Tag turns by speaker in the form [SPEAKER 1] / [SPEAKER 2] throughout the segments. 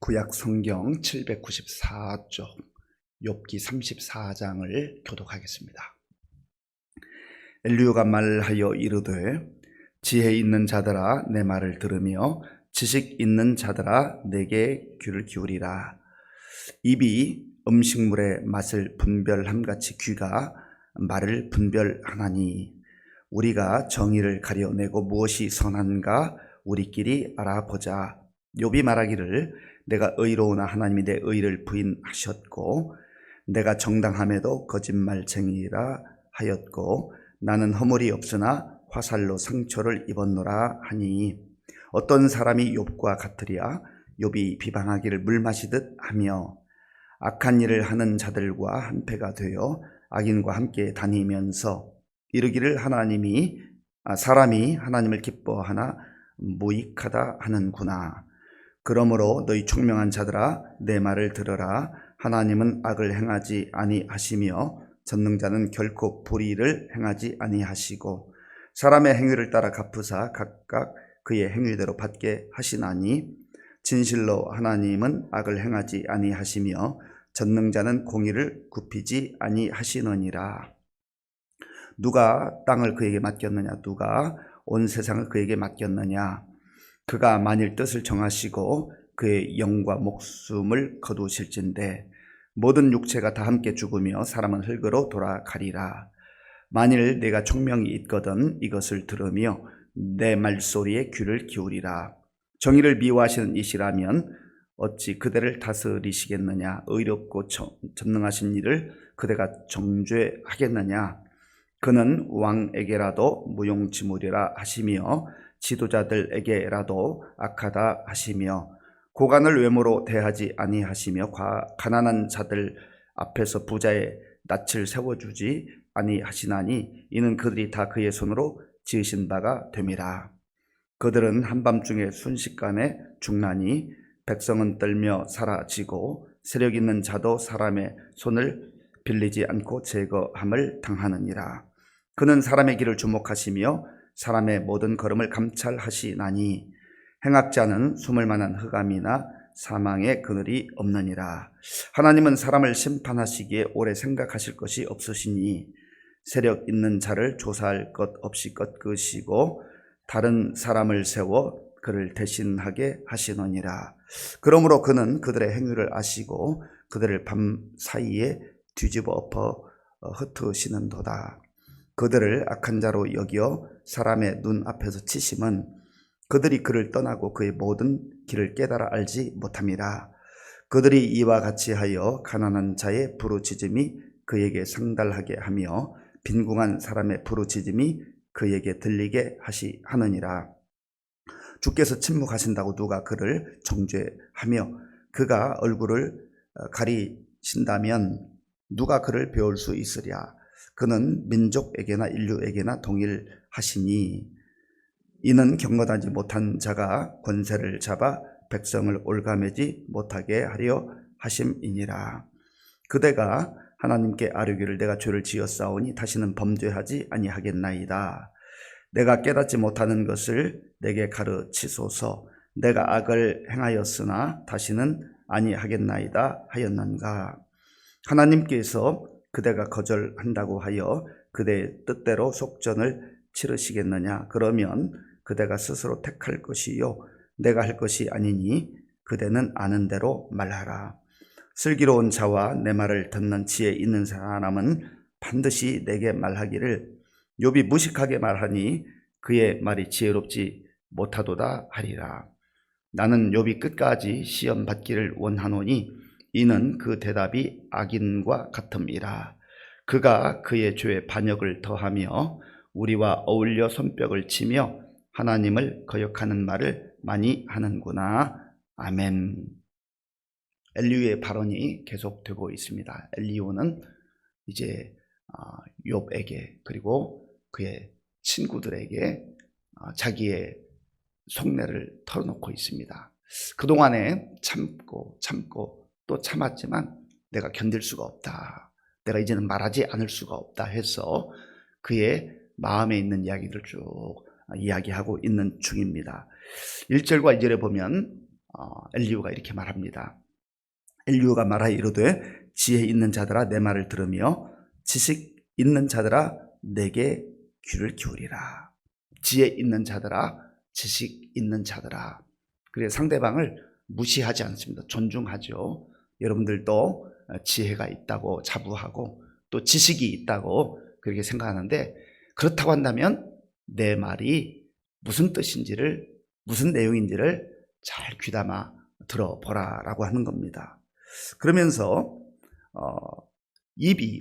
[SPEAKER 1] 구약 성경 794쪽 욥기 34장을 교독하겠습니다. 엘리후가 말하여 이르되 지혜 있는 자들아 내 말을 들으며 지식 있는 자들아 내게 귀를 기울이라. 입이 음식물의 맛을 분별함같이 귀가 말을 분별하나니 우리가 정의를 가려내고 무엇이 선한가 우리끼리 알아보자. 욥이 말하기를 내가 의로우나 하나님이 내 의를 부인하셨고 내가 정당함에도 거짓말쟁이라 하였고 나는 허물이 없으나 화살로 상처를 입었노라 하니 어떤 사람이 욥과 같으랴. 욥이 비방하기를 물 마시듯 하며 악한 일을 하는 자들과 한패가 되어 악인과 함께 다니면서 이르기를 사람이 하나님을 기뻐하나 무익하다 하는구나. 그러므로 너희 총명한 자들아 내 말을 들으라. 하나님은 악을 행하지 아니하시며 전능자는 결코 불의를 행하지 아니하시고 사람의 행위를 따라 갚으사 각각 그의 행위대로 받게 하시나니 진실로 하나님은 악을 행하지 아니하시며 전능자는 공의를 굽히지 아니하시느니라. 누가 땅을 그에게 맡겼느냐? 누가 온 세상을 그에게 맡겼느냐? 그가 만일 뜻을 정하시고 그의 영과 목숨을 거두실진데 모든 육체가 다 함께 죽으며 사람은 흙으로 돌아가리라. 만일 내가 총명이 있거든 이것을 들으며 내 말소리에 귀를 기울이라. 정의를 미워하시는 이시라면 어찌 그대를 다스리시겠느냐? 의롭고 전능하신 이를 그대가 정죄하겠느냐? 그는 왕에게라도 무용지물이라 하시며 지도자들에게라도 악하다 하시며 고관을 외모로 대하지 아니하시며 가난한 자들 앞에서 부자의 낯을 세워주지 아니하시나니 이는 그들이 다 그의 손으로 지으신 바가 됨이라. 그들은 한밤중에 순식간에 죽나니 백성은 떨며 사라지고 세력 있는 자도 사람의 손을 빌리지 않고 제거함을 당하느니라. 그는 사람의 길을 주목하시며 사람의 모든 걸음을 감찰하시나니 행악자는 숨을 만한 흑암이나 사망의 그늘이 없느니라. 하나님은 사람을 심판하시기에 오래 생각하실 것이 없으시니 세력 있는 자를 조사할 것 없이 꺾으시고 다른 사람을 세워 그를 대신하게 하시느니라. 그러므로 그는 그들의 행위를 아시고 그들을 밤 사이에 뒤집어 엎어 흩으시는도다. 그들을 악한 자로 여겨 사람의 눈 앞에서 치심은 그들이 그를 떠나고 그의 모든 길을 깨달아 알지 못함이라. 그들이 이와 같이 하여 가난한 자의 부르짖음이 그에게 상달하게 하며 빈궁한 사람의 부르짖음이 그에게 들리게 하느니라. 주께서 침묵하신다고 누가 그를 정죄하며 그가 얼굴을 가리신다면 누가 그를 배울 수 있으랴. 그는 민족에게나 인류에게나 동일하시니 이는 경건하지 못한 자가 권세를 잡아 백성을 올가매지 못하게 하려 하심이니라. 그대가 하나님께 아뢰기를 내가 죄를 지었사오니 다시는 범죄하지 아니하겠나이다. 내가 깨닫지 못하는 것을 내게 가르치소서. 내가 악을 행하였으나 다시는 아니하겠나이다 하였는가. 하나님께서 그대가 거절한다고 하여 그대의 뜻대로 속전을 치르시겠느냐? 그러면 그대가 스스로 택할 것이요 내가 할 것이 아니니 그대는 아는 대로 말하라. 슬기로운 자와 내 말을 듣는 지혜 있는 사람은 반드시 내게 말하기를 욥이 무식하게 말하니 그의 말이 지혜롭지 못하도다 하리라. 나는 욥이 끝까지 시험 받기를 원하노니 이는 그 대답이 악인과 같음이라. 그가 그의 죄에 반역을 더하며 우리와 어울려 손뼉을 치며 하나님을 거역하는 말을 많이 하는구나. 아멘. 엘리후의 발언이 계속되고 있습니다. 엘리후는 이제 욥에게 그리고 그의 친구들에게 자기의 속내를 털어놓고 있습니다. 그동안에 참고 또 참았지만 내가 견딜 수가 없다. 내가 이제는 말하지 않을 수가 없다 해서 그의 마음에 있는 이야기를 쭉 이야기하고 있는 중입니다. 1절과 2절에 보면 엘리후가 이렇게 말합니다. 엘리후가 말하여 이르되 지혜 있는 자들아 내 말을 들으며 지식 있는 자들아 내게 귀를 기울이라. 지혜 있는 자들아, 지식 있는 자들아. 그래서 상대방을 무시하지 않습니다. 존중하죠. 여러분들도 지혜가 있다고 자부하고 또 지식이 있다고 그렇게 생각하는데, 그렇다고 한다면 내 말이 무슨 뜻인지를, 무슨 내용인지를 잘 귀담아 들어보라라고 하는 겁니다. 그러면서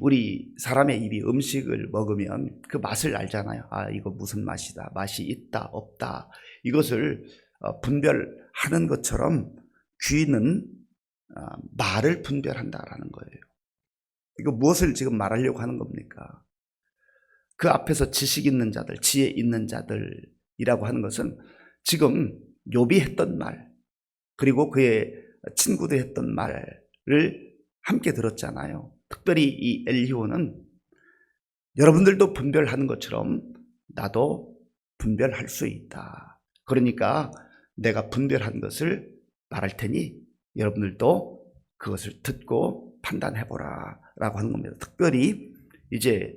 [SPEAKER 1] 우리 사람의 입이 음식을 먹으면 그 맛을 알잖아요. 이거 무슨 맛이다, 맛이 있다 없다, 이것을 분별하는 것처럼 귀는 말을 분별한다라는 거예요. 이거 무엇을 지금 말하려고 하는 겁니까? 그 앞에서 지식 있는 자들, 지혜 있는 자들이라고 하는 것은 지금 욥이 했던 말, 그리고 그의 친구들이 했던 말을 함께 들었잖아요. 특별히 이 엘리후는 여러분들도 분별하는 것처럼 나도 분별할 수 있다. 그러니까 내가 분별한 것을 말할 테니 여러분들도 그것을 듣고 판단해보라 라고 하는 겁니다. 특별히 이제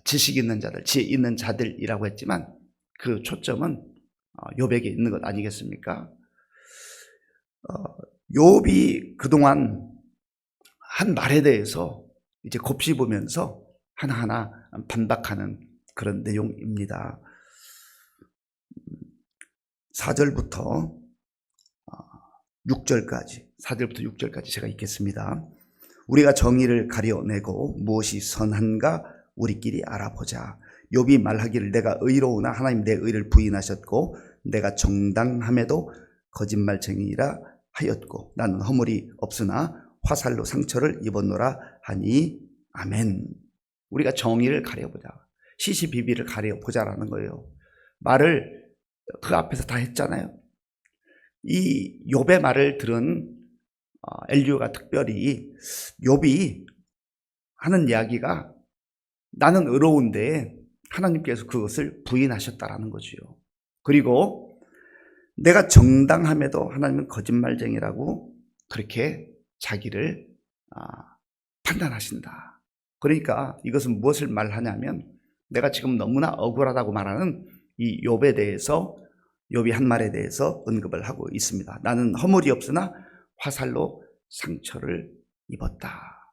[SPEAKER 1] 지식 있는 자들, 지혜 있는 자들이라고 했지만 그 초점은 욥에게 있는 것 아니겠습니까? 욥이 그동안 한 말에 대해서 이제 곱씹으면서 하나하나 반박하는 그런 내용입니다. 4절부터 6절까지 제가 읽겠습니다. 우리가 정의를 가려내고 무엇이 선한가 우리끼리 알아보자. 욥이 말하기를 내가 의로우나 하나님 내 의를 부인하셨고 내가 정당함에도 거짓말쟁이라 하였고 나는 허물이 없으나 화살로 상처를 입었노라 하니 아멘. 우리가 정의를 가려보자, 시시비비를 가려보자라는 거예요. 말을 그 앞에서 다 했잖아요. 이 욥의 말을 들은 엘리후가 특별히 욥이 하는 이야기가 나는 의로운데 하나님께서 그것을 부인하셨다라는 거지요. 그리고 내가 정당함에도 하나님은 거짓말쟁이라고 그렇게 자기를 판단하신다. 그러니까 이것은 무엇을 말하냐면 내가 지금 너무나 억울하다고 말하는 이 욥에 대해서, 욥이 한 말에 대해서 언급을 하고 있습니다. 나는 허물이 없으나 화살로 상처를 입었다.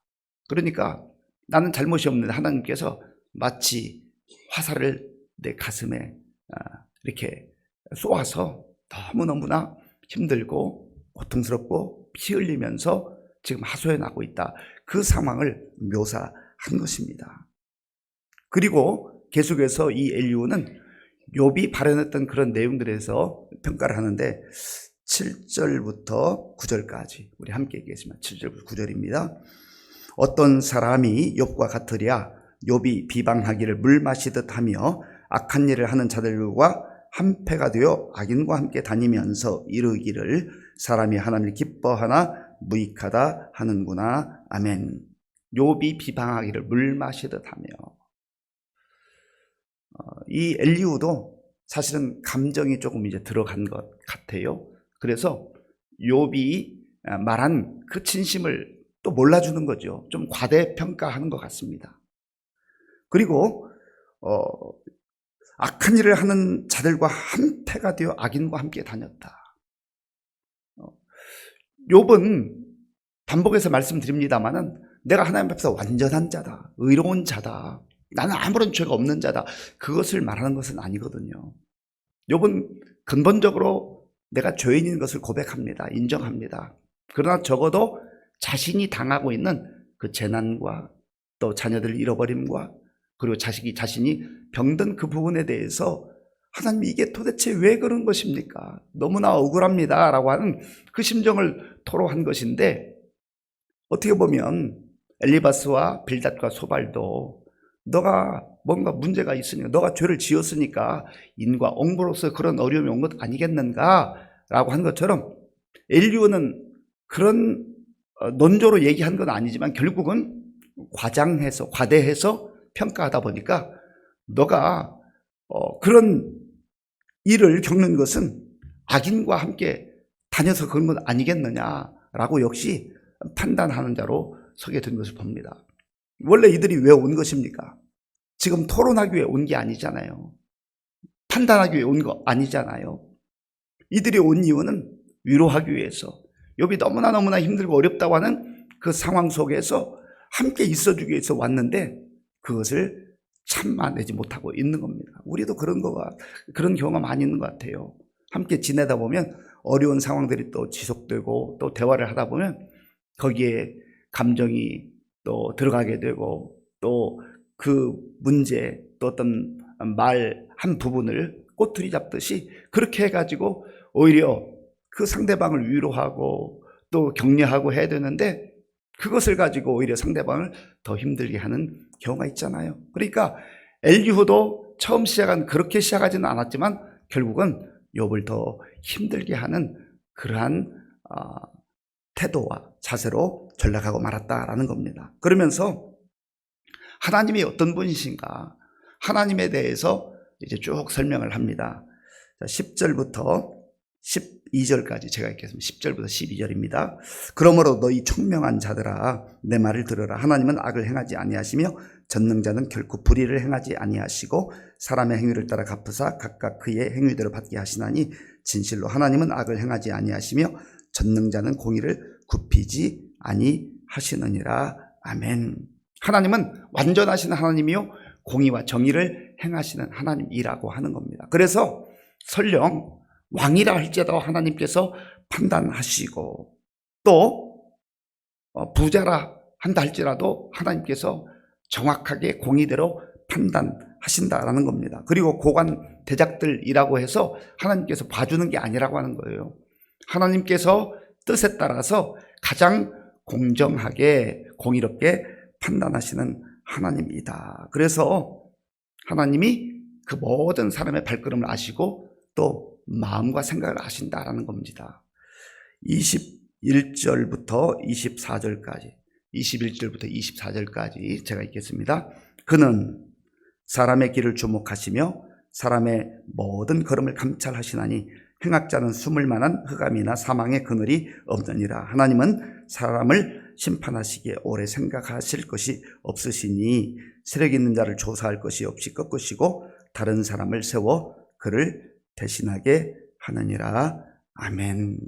[SPEAKER 1] 그러니까 나는 잘못이 없는데 하나님께서 마치 화살을 내 가슴에 이렇게 쏘아서 너무너무나 힘들고 고통스럽고 피 흘리면서 지금 하소연하고 있다. 그 상황을 묘사한 것입니다. 그리고 계속해서 이 엘리후는 욥이 발언했던 그런 내용들에서 평가를 하는데 7절부터 9절까지 우리 함께 읽겠습니다. 7절부터 9절입니다. 어떤 사람이 욥과 같으랴. 욥이 비방하기를 물 마시듯 하며 악한 일을 하는 자들과 한패가 되어 악인과 함께 다니면서 이르기를 사람이 하나님을 기뻐하나 무익하다 하는구나. 아멘. 욥이 비방하기를 물 마시듯 하며. 이 엘리후도 사실은 감정이 조금 이제 들어간 것 같아요. 그래서 욥이 말한 그 진심을 또 몰라주는 거죠. 좀 과대평가하는 것 같습니다. 그리고 악한 일을 하는 자들과 한패가 되어 악인과 함께 다녔다. 욥은 반복해서 말씀드립니다마는 내가 하나님 앞에서 완전한 자다, 의로운 자다, 나는 아무런 죄가 없는 자다, 그것을 말하는 것은 아니거든요. 욥은 근본적으로 내가 죄인인 것을 고백합니다. 인정합니다. 그러나 적어도 자신이 당하고 있는 그 재난과 또 자녀들을 잃어버림과 그리고 자신이 병든 그 부분에 대해서 하나님 이게 도대체 왜 그런 것입니까? 너무나 억울합니다 라고 하는 그 심정을 토로한 것인데, 어떻게 보면 엘리바스와 빌닷과 소발도 너가 뭔가 문제가 있으니까, 너가 죄를 지었으니까 인과 옹부로서 그런 어려움이 온 것 아니겠는가 라고 한 것처럼 엘리후는 그런 논조로 얘기한 건 아니지만 결국은 과대해서 평가하다 보니까 너가 그런 일을 겪는 것은 악인과 함께 다녀서 그런 건 아니겠느냐라고 역시 판단하는 자로 서게 된 것을 봅니다. 원래 이들이 왜 온 것입니까? 지금 토론하기 위해 온 게 아니잖아요. 판단하기 위해 온 거 아니잖아요. 이들이 온 이유는 위로하기 위해서, 욥이 너무나 힘들고 어렵다고 하는 그 상황 속에서 함께 있어주기 위해서 왔는데 그것을 참아내지 못하고 있는 겁니다. 우리도 그런 경우가 많이 있는 것 같아요. 함께 지내다 보면 어려운 상황들이 또 지속되고 또 대화를 하다 보면 거기에 감정이 또 들어가게 되고 또 그 문제 또 어떤 말 한 부분을 꼬투리 잡듯이 그렇게 해가지고 오히려 그 상대방을 위로하고 또 격려하고 해야 되는데 그것을 가지고 오히려 상대방을 더 힘들게 하는 경우가 있잖아요. 그러니까 엘리후도 처음 그렇게 시작하지는 않았지만 결국은 욥을 더 힘들게 하는 그러한 태도와 자세로 전락하고 말았다라는 겁니다. 그러면서 하나님이 어떤 분이신가, 하나님에 대해서 이제 쭉 설명을 합니다. 10절부터 12절까지 제가 읽겠습니다. 10절부터 12절입니다. 그러므로 너희 총명한 자들아 내 말을 들으라. 하나님은 악을 행하지 아니하시며 전능자는 결코 불의를 행하지 아니하시고 사람의 행위를 따라 갚으사 각각 그의 행위대로 받게 하시나니 진실로 하나님은 악을 행하지 아니하시며 전능자는 공의를 굽히지 아니하시느니라. 아멘. 하나님은 완전하신 하나님이요 공의와 정의를 행하시는 하나님이라고 하는 겁니다. 그래서 설령 왕이라 할지라도 하나님께서 판단하시고 또 부자라 한다 할지라도 하나님께서 정확하게 공의대로 판단하신다라는 겁니다. 그리고 고관 대작들이라고 해서 하나님께서 봐주는 게 아니라고 하는 거예요. 하나님께서 뜻에 따라서 가장 공정하게 공의롭게 판단하시는 하나님이다. 그래서 하나님이 그 모든 사람의 발걸음을 아시고 또 마음과 생각을 아신다라는 겁니다. 21절부터 24절까지 21절부터 24절까지 제가 읽겠습니다. 그는 사람의 길을 주목하시며 사람의 모든 걸음을 감찰하시나니 행악자는 숨을 만한 흑암이나 사망의 그늘이 없느니라. 하나님은 사람을 심판하시기에 오래 생각하실 것이 없으시니 세력 있는 자를 조사할 것이 없이 꺾으시고 다른 사람을 세워 그를 대신하게 하느니라. 아멘.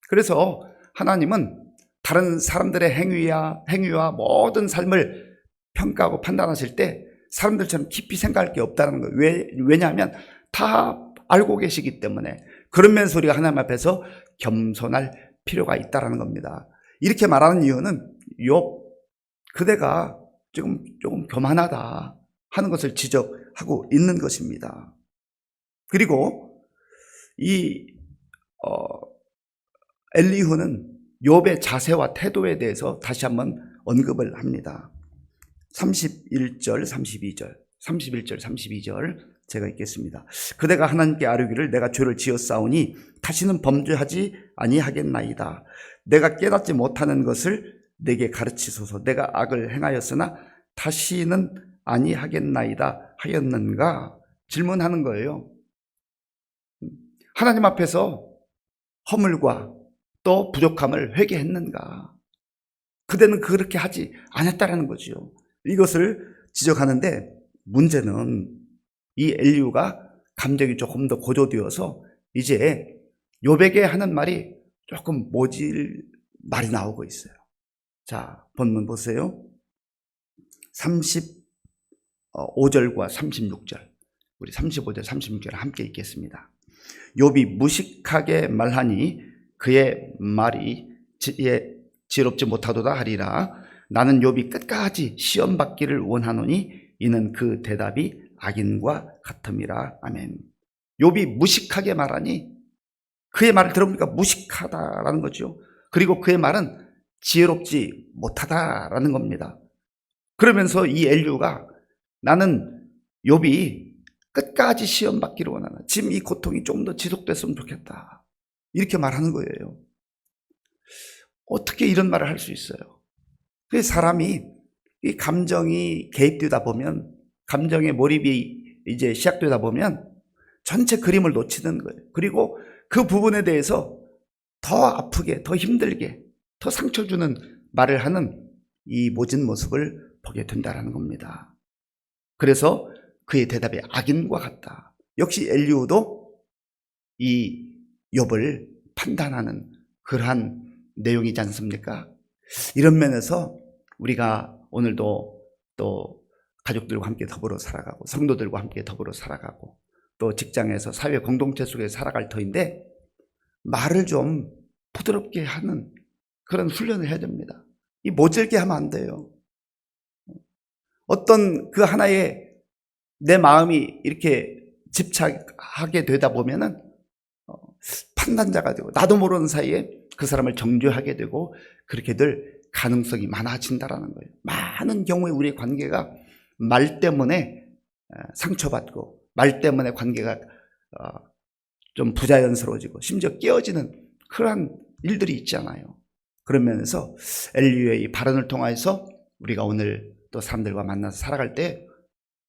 [SPEAKER 1] 그래서 하나님은 다른 사람들의 행위와 모든 삶을 평가하고 판단하실 때 사람들처럼 깊이 생각할 게 없다는 거예요. 왜냐하면 다 알고 계시기 때문에. 그런 면에서 우리가 하나님 앞에서 겸손할 필요가 있다는 겁니다. 이렇게 말하는 이유는 욥 그대가 조금 교만하다 하는 것을 지적하고 있는 것입니다. 그리고 이 엘리후는 욥의 자세와 태도에 대해서 다시 한번 언급을 합니다. 31절, 32절 제가 읽겠습니다. 그대가 하나님께 아뢰기를 내가 죄를 지었사오니 다시는 범죄하지 아니하겠나이다. 내가 깨닫지 못하는 것을 내게 가르치소서. 내가 악을 행하였으나 다시는 아니하겠나이다 하였는가? 질문하는 거예요. 하나님 앞에서 허물과 또 부족함을 회개했는가? 그대는 그렇게 하지 않았다라는 거죠. 이것을 지적하는데 문제는 이 엘리후가 감정이 조금 더 고조되어서 이제 욥에게 하는 말이 조금 모질 말이 나오고 있어요. 자, 본문 보세요. 35절과 36절. 우리 35절, 36절 함께 읽겠습니다. 욥이 무식하게 말하니 그의 말이 지혜롭지 못하도다 하리라. 나는 욥이 끝까지 시험 받기를 원하노니 이는 그 대답이 악인과 같음이라. 아멘. 욥이 무식하게 말하니 그의 말을 들어보니까 무식하다라는 거죠. 그리고 그의 말은 지혜롭지 못하다라는 겁니다. 그러면서 이 엘리후가 나는 욥이 끝까지 시험 받기를 원하나. 지금 이 고통이 좀 더 지속됐으면 좋겠다. 이렇게 말하는 거예요. 어떻게 이런 말을 할 수 있어요? 그 사람이 이 감정이 개입되다 보면, 감정의 몰입이 이제 시작되다 보면 전체 그림을 놓치는 거예요. 그리고 그 부분에 대해서 더 아프게, 더 힘들게, 더 상처 주는 말을 하는 이 모진 모습을 보게 된다는 겁니다. 그래서 그의 대답이 악인과 같다. 역시 엘리후도 이 욥을 판단하는 그러한 내용이지 않습니까? 이런 면에서 우리가 오늘도 또 가족들과 함께 더불어 살아가고 성도들과 함께 더불어 살아가고 또 직장에서 사회 공동체 속에 살아갈 터인데 말을 좀 부드럽게 하는 그런 훈련을 해야 됩니다. 이 모질게 하면 안 돼요. 어떤 그 하나에 내 마음이 이렇게 집착하게 되다 보면은 판단자가 되고 나도 모르는 사이에 그 사람을 정죄하게 되고 그렇게 될 가능성이 많아진다라는 거예요. 많은 경우에 우리의 관계가 말 때문에 상처받고 말 때문에 관계가 좀 부자연스러워지고 심지어 깨어지는 그러한 일들이 있잖아요. 그런 면에서 엘리후의 이 발언을 통해서 우리가 오늘 또 사람들과 만나서 살아갈 때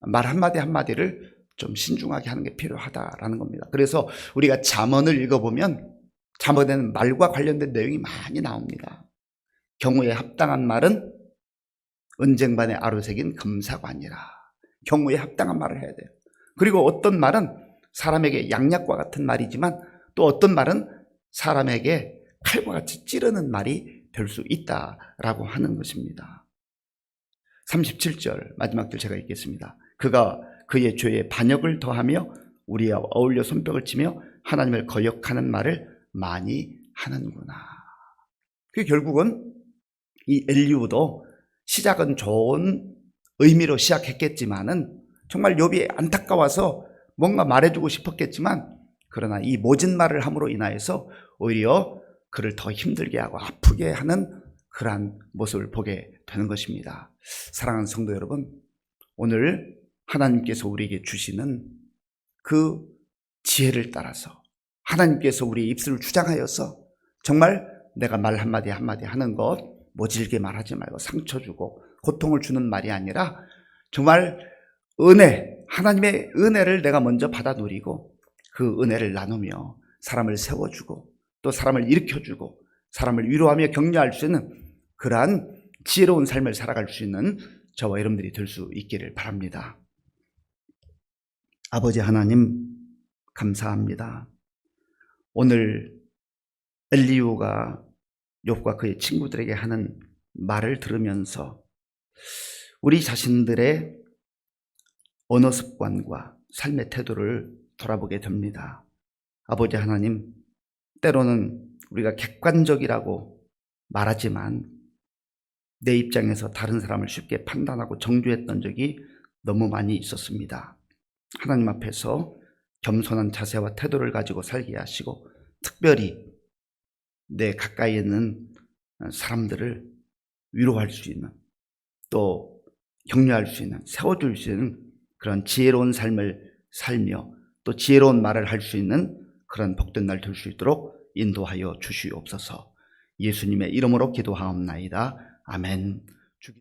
[SPEAKER 1] 말 한마디 한마디를 좀 신중하게 하는 게 필요하다라는 겁니다. 그래서 우리가 잠언을 읽어보면 잠언에는 말과 관련된 내용이 많이 나옵니다. 경우에 합당한 말은 은쟁반에 아로새긴 금사관이라. 경우에 합당한 말을 해야 돼요. 그리고 어떤 말은 사람에게 양약과 같은 말이지만 또 어떤 말은 사람에게 칼과 같이 찌르는 말이 될 수 있다라고 하는 것입니다. 37절 마지막 절 제가 읽겠습니다. 그가 그의 죄에 반역을 더하며 우리와 어울려 손뼉을 치며 하나님을 거역하는 말을 많이 하는구나. 그 결국은 이 엘리후도 시작은 좋은 의미로 시작했겠지만은 정말 욥이 안타까워서 뭔가 말해주고 싶었겠지만 그러나 이 모진 말을 함으로 인하여서 오히려 그를 더 힘들게 하고 아프게 하는 그러한 모습을 보게 되는 것입니다. 사랑하는 성도 여러분, 오늘 하나님께서 우리에게 주시는 그 지혜를 따라서 하나님께서 우리의 입술을 주장하여서 정말 내가 말 한마디 한마디 하는 것 모질게 말하지 말고 상처 주고 고통을 주는 말이 아니라 정말 은혜, 하나님의 은혜를 내가 먼저 받아 누리고 그 은혜를 나누며 사람을 세워주고 또 사람을 일으켜주고 사람을 위로하며 격려할 수 있는 그러한 지혜로운 삶을 살아갈 수 있는 저와 여러분들이 될 수 있기를 바랍니다. 아버지 하나님 감사합니다. 오늘 엘리후가 욥과 그의 친구들에게 하는 말을 들으면서 우리 자신들의 언어 습관과 삶의 태도를 돌아보게 됩니다. 아버지 하나님, 때로는 우리가 객관적이라고 말하지만 내 입장에서 다른 사람을 쉽게 판단하고 정죄했던 적이 너무 많이 있었습니다. 하나님 앞에서 겸손한 자세와 태도를 가지고 살게 하시고 특별히 내 가까이 있는 사람들을 위로할 수 있는 또 격려할 수 있는 세워줄 수 있는 그런 지혜로운 삶을 살며 또 지혜로운 말을 할 수 있는 그런 복된 날 될 수 있도록 인도하여 주시옵소서. 예수님의 이름으로 기도하옵나이다. 아멘.